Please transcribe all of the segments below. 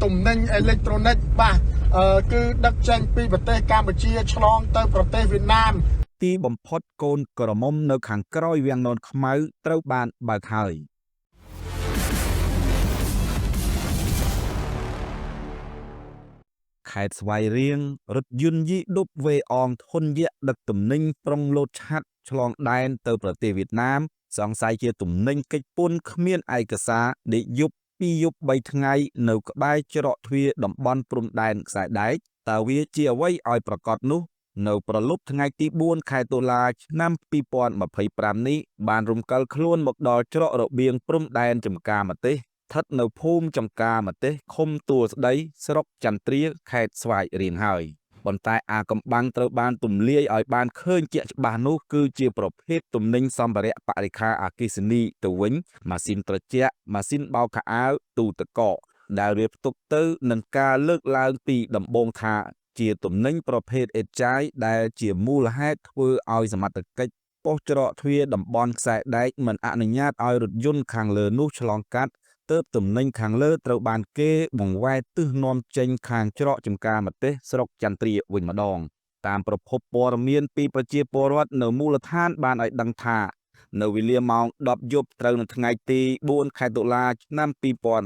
ตุ่มนิ่งอิเล็กทรอนิกส์ป่ะคือดักแจ้งปีประเทศกัมพูชีฉลองเติมประเทศเวียดนามទីបំផុតកូនក្រមុំនៅខាងក្រោយវាំងននខ្មៅត្រូវបានបើកហើយខេត្តស្វាយរៀងរថយន្តយីឌុបវេអងធុនយៈដឹកទំនិញប្រុងលោតឆាត់ឆ្លងដែនទៅប្រទេសវៀតណាមសង្ស័យជាទំនិញកិច្ចពន្ធគ្មានឯកសារដេកយប់2យប់3ថ្ងៃនៅក្បែរច្រកទ្វារតំបន់ព្រំដែនខ្សែដែកតើវាជាអ្វីឲ្យប្រកាសនោះនៅប្រលប់ថ្ងៃទី4ខែតុលាឆ្នាំ2025នេះបានរំកិលខ្លួនមកដល់ច្រករបៀងព្រំដែនចំការម្ទេសស្ថិតនៅភូមិចំការម្ទេសឃុំទួលស្ដីស្រុកចន្ទ្រាខេត្តស្វាយរៀងហើយប៉ុន្តែអាកំបាំងត្រូវបានទម្លាយឲ្យបានឃើញជាក់ច្បាស់នោះគឺជាប្រភេទទំនិញសម្ភារៈបរិក្ខារអគ្គិសនីទៅវិញម៉ាស៊ីនត្រជាក់ម៉ាស៊ីនបោកខោអាវទូទឹកកកដែលវាផ្ទុកទៅនឹងការលើកឡើងពីដំបូងថាជាទំនិញប្រភេទអេតចាយដែលជាមូលហេតុធ្វើឲ្យសមត្ថកិច្ចប៉ុស្តិ៍ច្រកទ្វារតំបន់ខ្សែដែកមិនអនុញ្ញាតឲ្យរថយន្តខាងលើនោះឆ្លងកាត់ទើបទំនិញខាងលើត្រូវបានគេបង្វែរទិសនាំចេញខាងច្រកចំការម្ទេសស្រុកចន្ទ្រាវិញម្ដងតាមប្រភពព័ត៌មានពីប្រជាពលរដ្ឋនៅមូលដ្ឋានបានឲ្យដឹងថានៅវេលាម៉ោង10យប់ត្រូវនៅថ្ងៃទី4ខែតុលាឆ្នាំ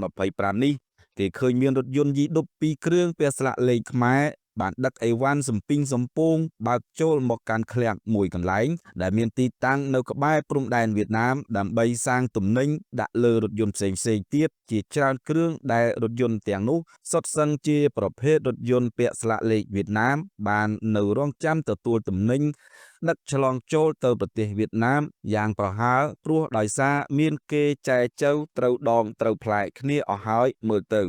2025នេះគេឃើញមានរថយន្តយីឌុប2គ្រឿងពាក់ស្លាកលេខខ្មែរបានដឹកអីវ៉ាន់សំពីងសំពងបើកចូលមកកាន់ឃ្លាំងមួយកន្លែងដែលមានទីតាំងនៅក្បែរព្រំដែនវៀតណាមដើម្បីសាងទំនិញដាក់លើរថយន្តផ្សេងៗទៀតជាច្រើនគ្រឿងដែលរថយន្តទាំងនោះសុទ្ធសឹងជាប្រភេទរថយន្តពាក់ស្លាកលេខវៀតណាមបាននៅរងចាំទទួលទំនិញដឹកឆ្លងចូលទៅប្រទេសវៀតណាមយ៉ាងប្រហើរព្រោះដោយសារមានគេចែចូវត្រូវដងត្រូវប្លែកគ្នាអស់ហើយមើលទៅ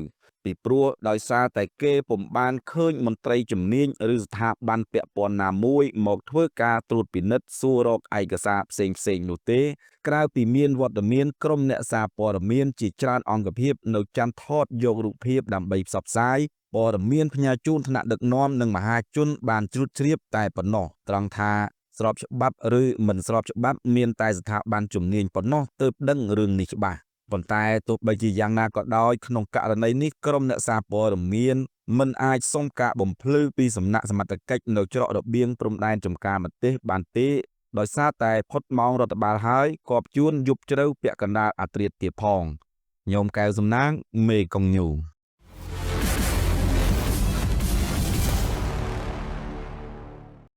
ពីព្រោះដោយសារតែគេពុំបានឃើញមន្ត្រីជំនាញឬស្ថាប័នពាក់ព័ន្ធណាមួយមកធ្វើការត្រួតពិនិត្យសួររកឯកសារផ្សេងៗនោះទេក្រៅពីមានវត្តមានក្រុមអ្នកសារព័ត៌មានជាច្រើនអង្គភាពនៅចាំថតយករូបភាពដើម្បីផ្សព្វផ្សាយព័ត៌មានផ្ញើជូនថ្នាក់ដឹកនាំនិងមហាជនបានជ្រួតជ្រាបតែប៉ុណ្ណោះត្រង់ថាស្របច្បាប់ឬមិនស្របច្បាប់មានតែស្ថាប័នជំនាញប៉ុណ្ណោះទើបដឹងរឿងនេះច្បាស់ប៉ុន្តែទោះបីជាយ៉ាងណាក៏ដោយក្នុងករណីនេះក្រុមអ្នកសារព័ត៌មានមិនអាចសុំការបំភ្លឺពីសំណាក់សមត្ថកិច្ចនៅច្រករបៀងព្រំដែនចំការម្ទេសបានទេដោយសារតែផុតម៉ោងរដ្ឋបាលហើយគប់ជួនយប់ជ្រៅពាក់កណ្ដាលអាធ្រាត្រទៀតផងញោមកែវសំណាងមេកុងញូ